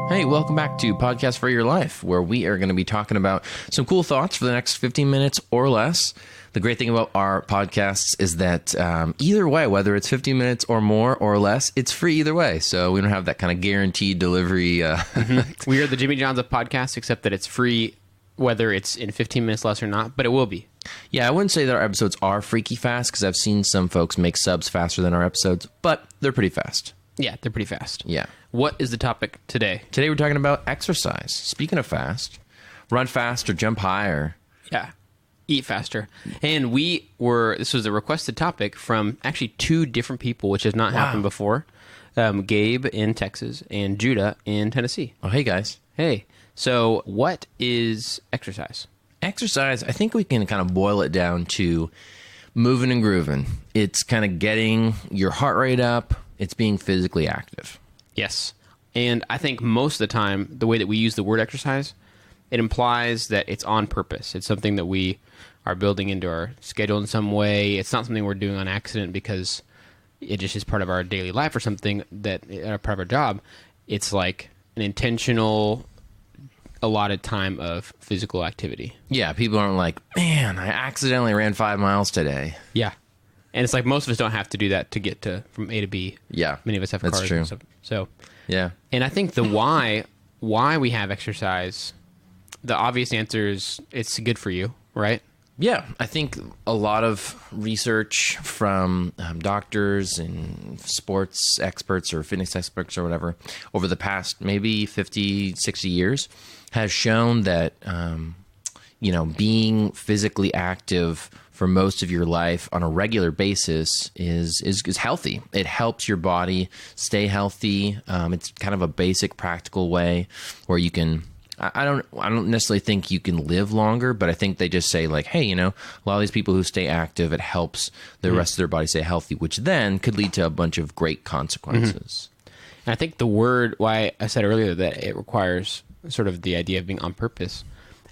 Hey, welcome back to Podcast for Your Life, where we are going to be talking about some cool thoughts for the next 15 minutes or less. The great thing about our podcasts is that either way, whether it's 15 minutes or more or less, it's free either way. So we don't have that kind of guaranteed delivery. We are the Jimmy John's of podcasts, except that it's free whether it's in 15 minutes less or not, but it will be. Yeah, I wouldn't say that our episodes are freaky fast because I've seen some folks make subs faster than our episodes, but they're pretty fast. Yeah, they're pretty fast. Yeah. What is the topic today? Today we're talking about exercise. Speaking of fast, run fast or jump higher. Yeah. Eat faster. And this was a requested topic from actually two different people, which has not happened before. Gabe in Texas and Judah in Tennessee. Oh, hey guys. Hey. So what is exercise? Exercise, I think we can kind of boil it down to moving and grooving. It's kind of getting your heart rate up. It's being physically active. Yes. And I think most of the time, the way that we use the word exercise, it implies that it's on purpose. It's something that we are building into our schedule in some way. It's not something we're doing on accident because it just is part of our daily life or something that part of our job. It's like an intentional allotted time of physical activity. Yeah, people aren't like, man, I accidentally ran 5 miles today. Yeah. And it's like most of us don't have to do that to get from A to B. Yeah. Many of us have that's cars true. and stuff. So, yeah. And I think the why we have exercise, the obvious answer is it's good for you, right? Yeah, I think a lot of research from doctors and sports experts or fitness experts or whatever over the past maybe 50, 60 years has shown that, being physically active for most of your life on a regular basis is healthy. It helps your body stay healthy. It's kind of a basic practical way where you can... I don't necessarily think you can live longer, but I think they just say like, hey, a lot of these people who stay active, it helps the rest of their body stay healthy, which then could lead to a bunch of great consequences. And I think the word, why I said earlier that it requires sort of the idea of being on purpose,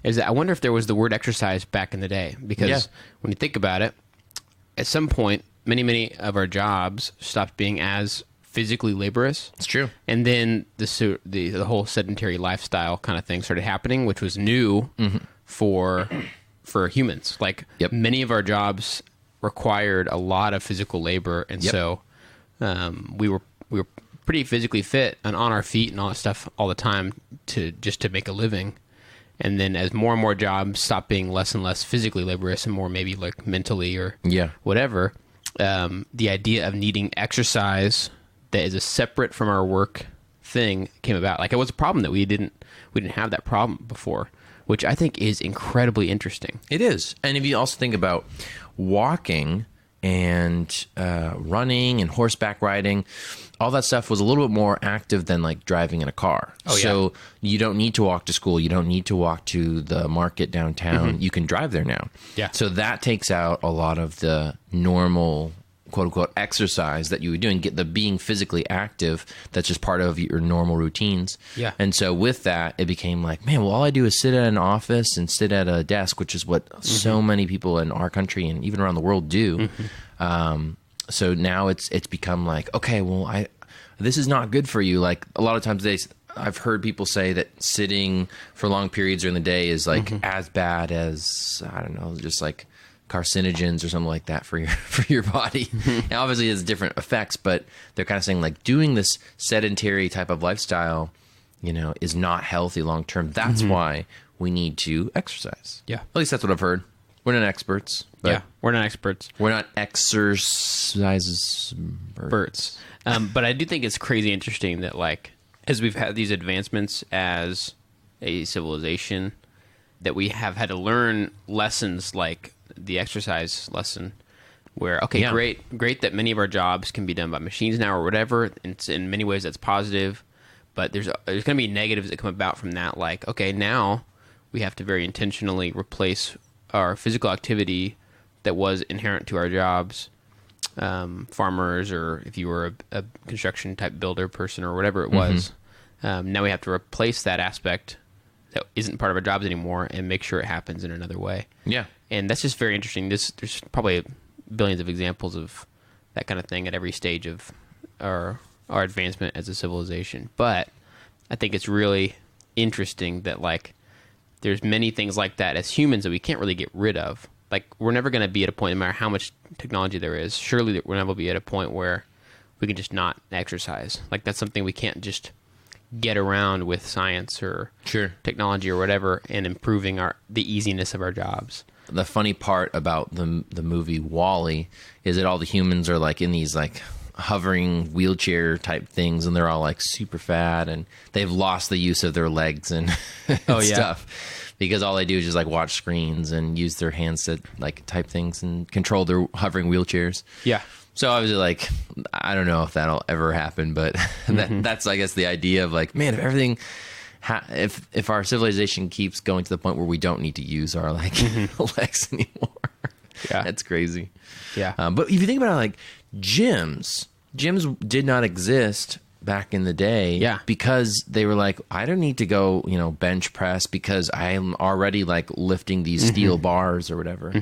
is that I wonder if there was the word exercise back in the day, because when you think about it, at some point, many of our jobs stopped being as physically laborious. It's true. And then the whole sedentary lifestyle kind of thing started happening, which was new for humans. Like many of our jobs required a lot of physical labor, and so we were pretty physically fit and on our feet and all that stuff all the time to make a living. And then as more and more jobs stopped being less and less physically laborious and more maybe like mentally or whatever, the idea of needing exercise that is a separate from our work thing came about. Like it was a problem that we didn't have that problem before, which I think is incredibly interesting. It is. And if you also think about walking and running and horseback riding, all that stuff was a little bit more active than like driving in a car. So you don't need to walk to school. You don't need to walk to the market downtown. You can drive there now. Yeah. So that takes out a lot of the normal quote unquote exercise that you would do and get the being physically active. That's just part of your normal routines. Yeah. And so with that, it became like, man, well, all I do is sit at an office and sit at a desk, which is what so many people in our country and even around the world do. So now it's become like, okay, well, this is not good for you. Like a lot of times I've heard people say that sitting for long periods during the day is like as bad as, I don't know, just like carcinogens or something like that for your body. Now, obviously, it has different effects, but they're kind of saying like doing this sedentary type of lifestyle, is not healthy long term. That's why we need to exercise. Yeah, at least that's what I've heard. We're not experts. But we're not experts. We're not exercises birds. But I do think it's crazy interesting that like as we've had these advancements as a civilization, that we have had to learn lessons like the exercise lesson where, great that many of our jobs can be done by machines now or whatever. And in many ways that's positive, but there's going to be negatives that come about from that. Like, okay, now we have to very intentionally replace our physical activity that was inherent to our jobs, farmers, or if you were a construction type builder person or whatever it was. Now we have to replace that aspect that isn't part of our jobs anymore and make sure it happens in another way. Yeah. And that's just very interesting. There's probably billions of examples of that kind of thing at every stage of our advancement as a civilization. But I think it's really interesting that like there's many things like that as humans that we can't really get rid of. Like we're never going to be at a point, no matter how much technology there is, surely we're never be at a point where we can just not exercise. Like that's something we can't just get around with science or technology or whatever, and improving the easiness of our jobs. The funny part about the movie WALL-E is that all the humans are like in these like hovering wheelchair type things, and they're all like super fat, and they've lost the use of their legs and stuff because all they do is just like watch screens and use their hands to like type things and control their hovering wheelchairs. Yeah. So I was like, I don't know if that'll ever happen, but that's I guess the idea of like, man, if everything. If our civilization keeps going to the point where we don't need to use our like legs anymore, that's crazy. Yeah. But if you think about it, like gyms did not exist back in the day, because they were like, I don't need to go, bench press because I'm already like lifting these steel bars or whatever.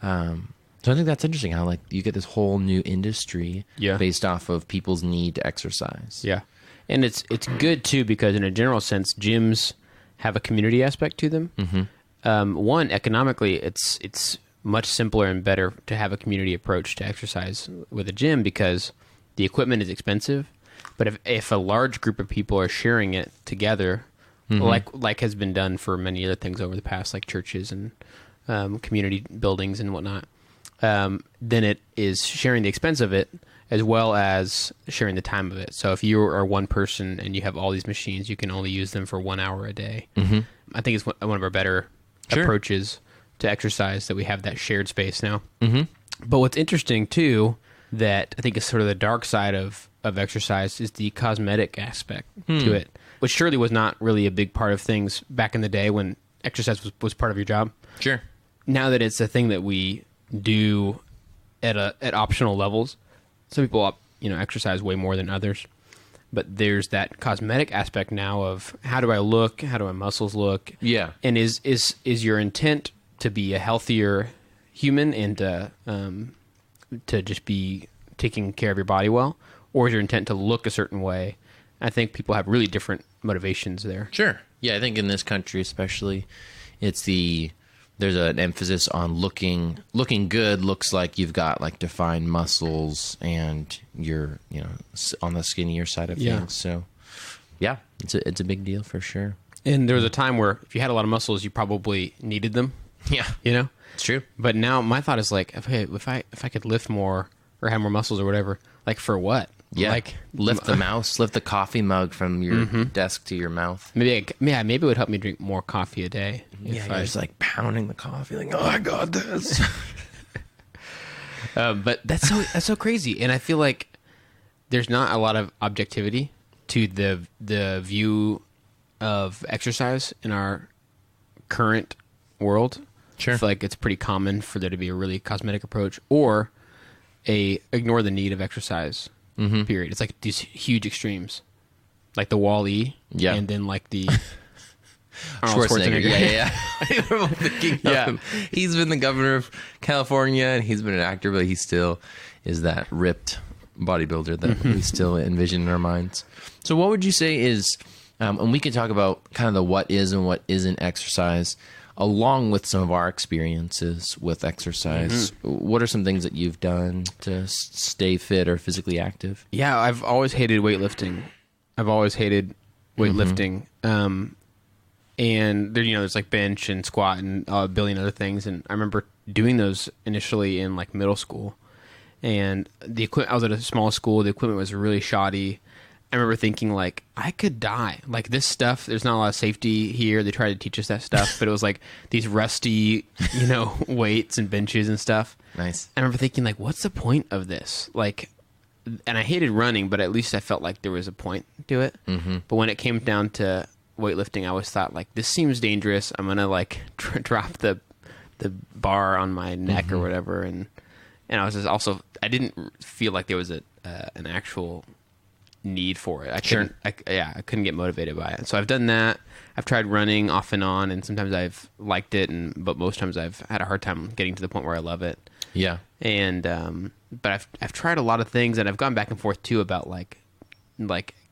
So I think that's interesting how like you get this whole new industry based off of people's need to exercise. Yeah. And it's good too because in a general sense, gyms have a community aspect to them. One, economically, it's much simpler and better to have a community approach to exercise with a gym because the equipment is expensive. But if a large group of people are sharing it together, like has been done for many other things over the past, like churches and community buildings and whatnot, then it is sharing the expense of it as well as sharing the time of it. So if you are one person and you have all these machines, you can only use them for 1 hour a day. I think it's one of our better approaches to exercise, that we have that shared space now. But what's interesting too, that I think is sort of the dark side of exercise, is the cosmetic aspect to it, which surely was not really a big part of things back in the day when exercise was part of your job. Sure. Now that it's a thing that we do at optional levels, some people, exercise way more than others, but there's that cosmetic aspect now of how do I look? How do my muscles look? Yeah. And is your intent to be a healthier human and to just be taking care of your body well, or is your intent to look a certain way? I think people have really different motivations there. Sure. Yeah, I think in this country especially, there's an emphasis on looking good. Looks like you've got like defined muscles and you're on the skinnier side of things. So yeah, it's a big deal for sure. And there was a time where if you had a lot of muscles, you probably needed them. Yeah, it's true. But now my thought is like, if I could lift more or have more muscles or whatever, like for what? Yeah, like lift the coffee mug from your desk to your mouth. Maybe it would help me drink more coffee a day. Yeah, you're just like pounding the coffee, like, oh, I got this. But that's so crazy, and I feel like there's not a lot of objectivity to the view of exercise in our current world. Sure, I feel like it's pretty common for there to be a really cosmetic approach or ignore the need of exercise. Period. It's like these huge extremes, like the WALL-E, and then like the Arnold Schwarzenegger. Yeah. He's been the governor of California, and he's been an actor, but he still is that ripped bodybuilder that we still envision in our minds. So, what would you say is, and we can talk about kind of the what is and what isn't exercise, along with some of our experiences with exercise. What are some things that you've done to stay fit or physically active? Yeah, I've always hated weightlifting. And there, there's like bench and squat and a billion other things. And I remember doing those initially in like middle school. And I was at a small school. The equipment was really shoddy. I remember thinking, like, I could die. Like, this stuff, there's not a lot of safety here. They try to teach us that stuff, but it was like these rusty, weights and benches and stuff. Nice. I remember thinking, like, what's the point of this? Like, and I hated running, but at least I felt like there was a point to it. But when it came down to weightlifting, I always thought, like, this seems dangerous. I'm going to, like, drop the bar on my neck or whatever. And I was just also, I didn't feel like there was an actual need for it. I couldn't get motivated by it. So I've done that. I've tried running off and on, and sometimes I've liked it, but most times I've had a hard time getting to the point where I love it. Yeah. And but I've tried a lot of things, and I've gone back and forth too about like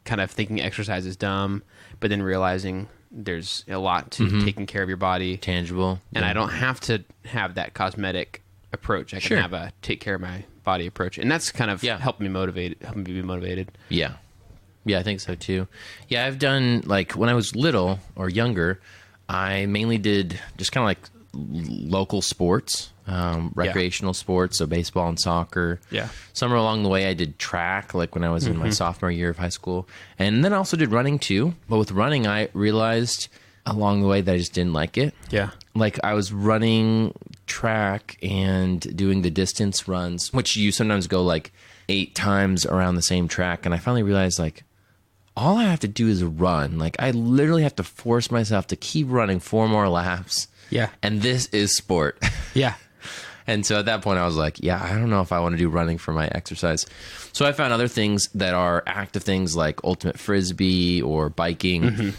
kind of thinking exercise is dumb, but then realizing there's a lot to taking care of your body. Tangible. And I don't have to have that cosmetic approach. I can have a take care of my body approach. And that's kind of helping me be motivated. Yeah. Yeah, I think so too. Yeah, I've done, like, when I was little or younger, I mainly did just kind of like local sports, recreational sports, so baseball and soccer. Yeah. Somewhere along the way, I did track, like when I was in my sophomore year of high school. And then I also did running too. But with running, I realized along the way that I just didn't like it. Yeah. Like, I was running track and doing the distance runs, which you sometimes go like 8 times around the same track. And I finally realized, like, all I have to do is run. Like, I literally have to force myself to keep running 4 more laps. Yeah. And this is sport. Yeah. And so at that point, I was like, yeah, I don't know if I want to do running for my exercise. So I found other things that are active things like ultimate frisbee or biking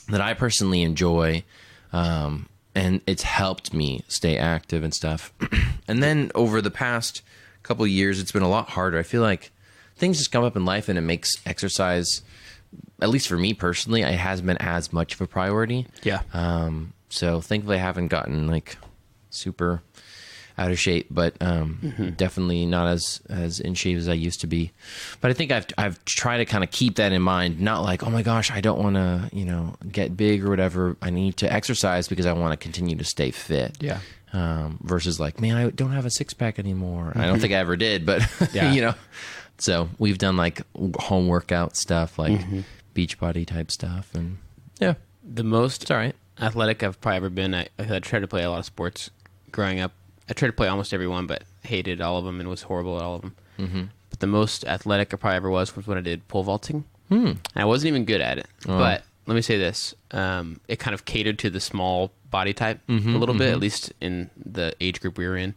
that I personally enjoy. And it's helped me stay active and stuff. And then over the past couple of years, it's been a lot harder. I feel like things just come up in life and it makes exercise, at least for me personally, it hasn't been as much of a priority. Yeah. So thankfully I haven't gotten like super out of shape, but definitely not as in shape as I used to be. But I think I've tried to kind of keep that in mind, not like, oh my gosh, I don't want to, get big or whatever. I need to exercise because I want to continue to stay fit. Yeah. Versus like, man, I don't have a 6-pack anymore. I don't think I ever did, but so we've done like home workout stuff, like Beachbody type stuff. And yeah, The most it's all right. athletic I've probably ever been. I tried to play a lot of sports growing up. I tried to play almost every one, but hated all of them and was horrible at all of them. But the most athletic I probably ever was when I did pole vaulting. And I wasn't even good at it. But let me say this. It kind of catered to the small body type a little bit, at least in the age group we were in.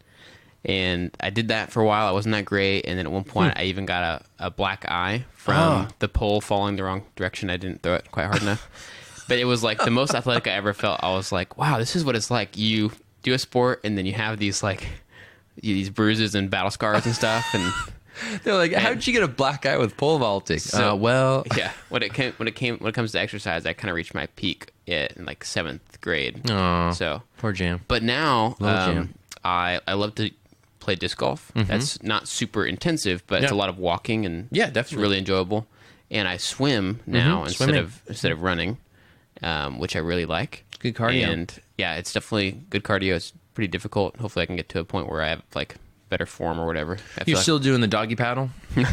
And I did that for a while. I wasn't that great. And then at one point, I even got a black eye from the pole falling the wrong direction. I didn't throw it quite hard enough. But it was like the most athletic I ever felt. I was like, wow, this is what it's like. You do a sport, and then you have these like these bruises and battle scars and stuff. And they're like, how did you get a black eye with pole vaulting? So, well, yeah. When it comes to exercise, I kind of reached my peak in like 7th grade. Oh, So poor Jam. But now, Jam. I love to play disc golf. That's not super intensive, but it's a lot of walking and Yeah, it's definitely. really enjoyable. And I swim now Swimming. instead of running, which I really like. Good cardio. And yeah, it's definitely good cardio. It's pretty difficult. Hopefully, I can get to a point where I have like better form or whatever. You're still doing the doggy paddle? yeah,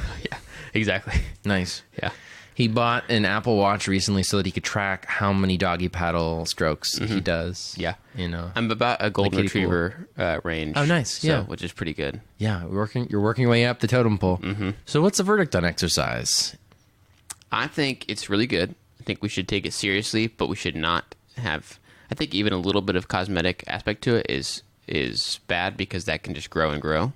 exactly. Nice. Yeah. He bought an Apple Watch recently so that he could track how many doggy paddle strokes he does. Yeah. I'm about a golden kiddie pool. retriever range. Oh, nice. So, Yeah. which is pretty good. Yeah, you're working your way up the totem pole. So what's the verdict on exercise? I think it's really good. I think we should take it seriously, but we should not have. I think even a little bit of cosmetic aspect to it is bad because that can just grow and grow.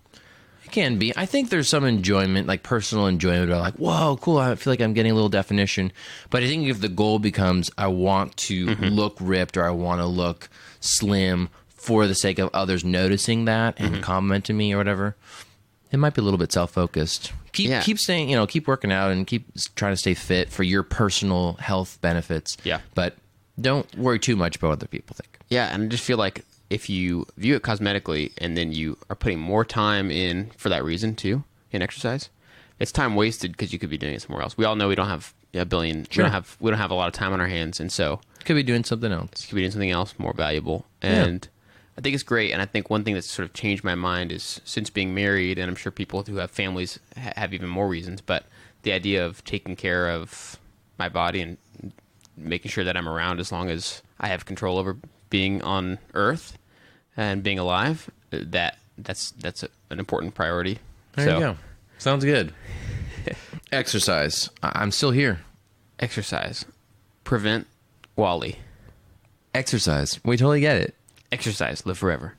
It can be. I think there's some enjoyment, like personal enjoyment about like, whoa, cool, I feel like I'm getting a little definition. But I think if the goal becomes I want to look ripped or I want to look slim for the sake of others noticing that and commenting me or whatever, it might be a little bit self-focused. Keep staying, keep working out and keep trying to stay fit for your personal health benefits. Yeah. But don't worry too much about what other people think. Yeah, and I just feel like if you view it cosmetically and then you are putting more time in for that reason too in exercise, it's time wasted because you could be doing it somewhere else. We all know we don't have a billion. Sure. We don't have a lot of time on our hands, and so Could be doing something else. you could be doing something else more valuable. And I think it's great. And I think one thing that's sort of changed my mind is since being married, and I'm sure people who have families have even more reasons, but the idea of taking care of my body and making sure that I'm around as long as I have control over being on Earth and being alive, that's an important priority. There you go. Sounds good. Exercise. I'm still here. Exercise. Prevent Wally. Exercise. We totally get it. Exercise. Live forever.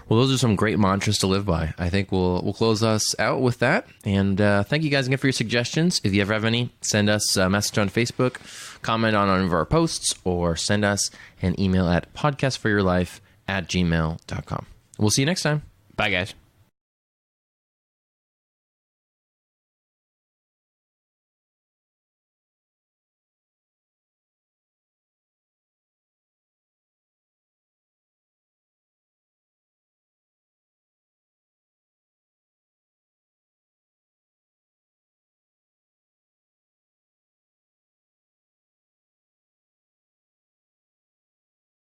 Well, those are some great mantras to live by. I think we'll close us out with that. And thank you guys again for your suggestions. If you ever have any, send us a message on Facebook, comment on one of our posts, or send us an email at podcastforyourlife@gmail.com. We'll see you next time. Bye, guys.